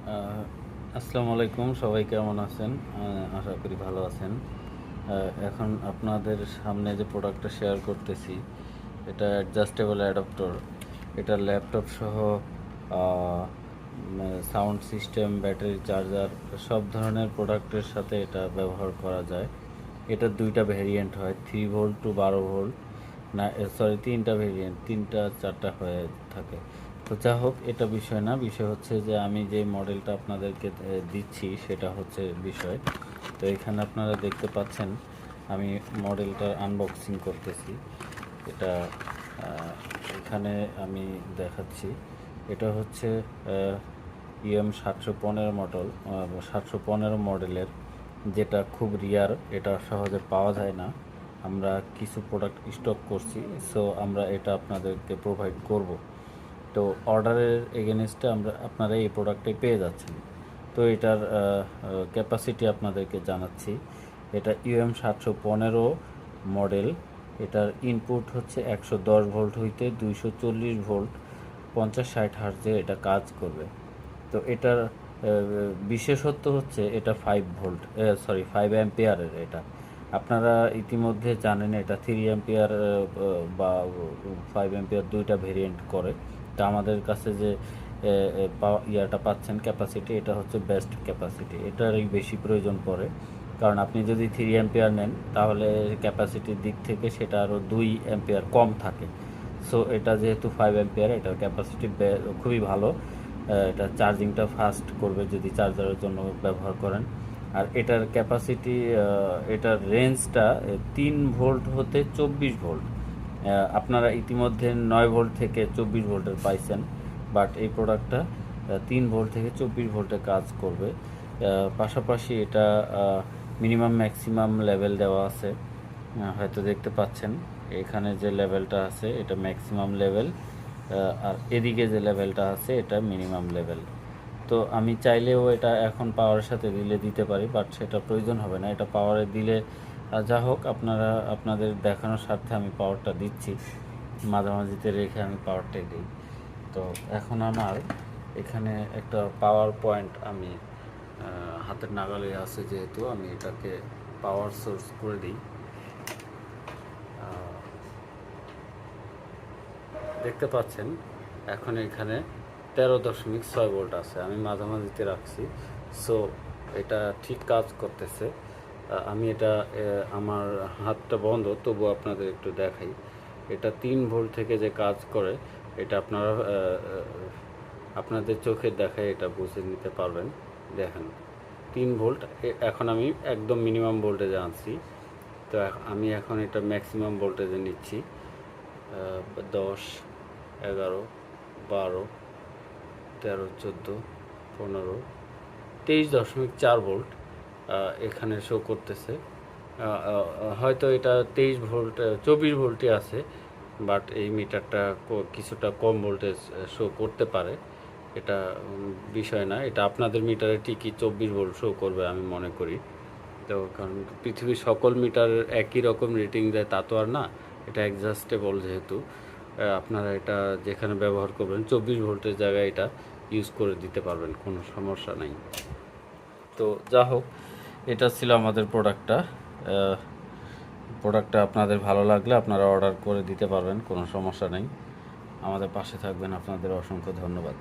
আহ, আসসালামু আলাইকুম, সবাই কেমন আছেন? আশা করি ভালো আছেন। এখন আপনাদের সামনে যে প্রোডাক্টটা শেয়ার করতেছি, এটা অ্যাডজাস্টেবল অ্যাডাপ্টর। এটা ল্যাপটপ সহ সাউন্ড সিস্টেম, ব্যাটারি চার্জার, সব ধরনের প্রোডাক্টের সাথে এটা ব্যবহার করা যায়। এটার দুইটা ভেরিয়েন্ট হয়, 3 ভোল্ট টু 12 ভোল্ট। না, সরি, তিনটা ভেরিয়েন্ট, তিনটা চারটা হয়ে থাকে। তো যা হোক, এটা বিষয় না, বিষয় হচ্ছে যে আমি যে মডেলটা আপনাদেরকে দিচ্ছি সেটা হচ্ছে বিষয়। তো এখানে আপনারা দেখতে পাচ্ছেন আমি মডেলটা আনবক্সিং করতেছি। এটা এখানে আমি দেখাচ্ছি। এটা হচ্ছে EM715 মডেল, 715 মডেলের, যেটা খুব রিয়ার, এটা সহজে পাওয়া যায় না। আমরা কিছু প্রোডাক্ট স্টক করছি, সো আমরা এটা আপনাদেরকে প্রোভাইড করব। তো অর্ডারের এগেনস্টে আপনারা এই প্রোডাক্টটাই পেয়ে যাচ্ছেন। তো এটার ক্যাপাসিটি আপনাদেরকে জানাচ্ছি। এটা UM715 মডেল। এটার ইনপুট হচ্ছে 110 ভোল্ট হইতে 240 ভোল্ট, 50-60 হার্জে এটা কাজ করবে। তো এটার বিশেষত্ব হচ্ছে এটা 5 ভোল্ট, সরি 5 অ্যাম্পিয়ারের। এটা আপনারা ইতিমধ্যে জানেন, এটা 3 অ্যাম্পিয়ার বা 5 অ্যাম্পিয়ার দুইটা ভেরিয়েন্ট করে। তা আমাদের কাছে যে ইয়াটা পাচ্ছেন ক্যাপাসিটি, এটা হচ্ছে বেস্ট ক্যাপাসিটি। এটারই বেশি প্রয়োজন পড়ে, কারণ আপনি যদি 3 অ্যাম্পিয়ার নেন তাহলে ক্যাপাসিটির দিক থেকে সেটা আরও 2 অ্যাম্পিয়ার কম থাকে। সো এটা যেহেতু 5 অ্যাম্পিয়ার, এটার ক্যাপাসিটি খুবই ভালো। এটা চার্জিংটা ফাস্ট করবে যদি চার্জারের জন্য ব্যবহার করেন। আর এটার ক্যাপাসিটি, এটার রেঞ্জটা 3 ভোল্ট হতে 24 ভোল্ট। আপনারা ইতিমধ্যে 9 ভোল্ট থেকে 24 ভোল্টের পাইছেন, বাট এই প্রোডাক্টটা 3 ভোল্ট থেকে 24 ভোল্টে কাজ করবে। পাশাপাশি এটা মিনিমাম ম্যাক্সিমাম লেভেল দেওয়া আছে, হয়তো দেখতে পাচ্ছেন। এখানে যে লেভেলটা আছে এটা ম্যাক্সিমাম লেভেল, আর এদিকে যে লেভেলটা আছে এটা মিনিমাম লেভেল। তো আমি চাইলেও এটা এখন পাওয়ারের সাথে দিলে দিতে পারি, বাট সেটা প্রয়োজন হবে না। এটা পাওয়ারে দিলে যা হোক, আপনারা আপনাদের দেখানোর স্বার্থে আমি পাওয়ারটা দিচ্ছি, মাঝামাঝিতে রেখে আমি পাওয়ারটাই দিই। তো এখন আমার এখানে একটা পাওয়ার পয়েন্ট আমি হাতের নাগালে আছে, যেহেতু আমি এটাকে পাওয়ার সোর্স করে দিই। দেখতে পাচ্ছেন এখন এখানে 13.6 ভোল্ট আছে, আমি মাঝামাঝিতে রাখছি। সো এটা ঠিক কাজ করতেছে। আমি এটা আমার হাতটা বন্ধ, তবু আপনাদের একটু দেখাই। এটা 3 ভোল্ট থেকে যে কাজ করে, এটা আপনারা আপনাদের চোখের দেখায় এটা বুঝে নিতে পারবেন। দেখেন, 3 ভোল্ট। এখন আমি একদম মিনিমাম ভোল্টেজে আনছি। তো আমি এখন এটা ম্যাক্সিমাম ভোল্টেজে নিচ্ছি। 10, 11, 12, 13, 14, 15, 23.4 ভোল্ট এখানে শো করতেছে। হয়তো এটা 23 ভোল্ট, 24 ভোল্টই আছে, বাট এই মিটারটা কিছুটা কম ভোল্টেজ শো করতে পারে। এটা বিষয় না, এটা আপনাদের মিটারে ঠিকই 24 ভোল্ট শো করবে আমি মনে করি। তো কারণ পৃথিবীর সকল মিটার একই রকম রিডিং দেয় তা তো আর না। এটা অ্যাডজাস্টেবল যেহেতু, আপনারা এটা যেখানে ব্যবহার করবেন 24 ভোল্টের জায়গায় এটা ইউজ করে দিতে পারবেন, কোনো সমস্যা নাই। তো যা হোক, এটা ছিল আমাদের প্রোডাক্টটা আপনাদের ভালো লাগলে আপনারা অর্ডার করে দিতে পারবেন, কোনো সমস্যা নেই। আমাদের পাশে থাকবেন, আপনাদের অসংখ্য ধন্যবাদ।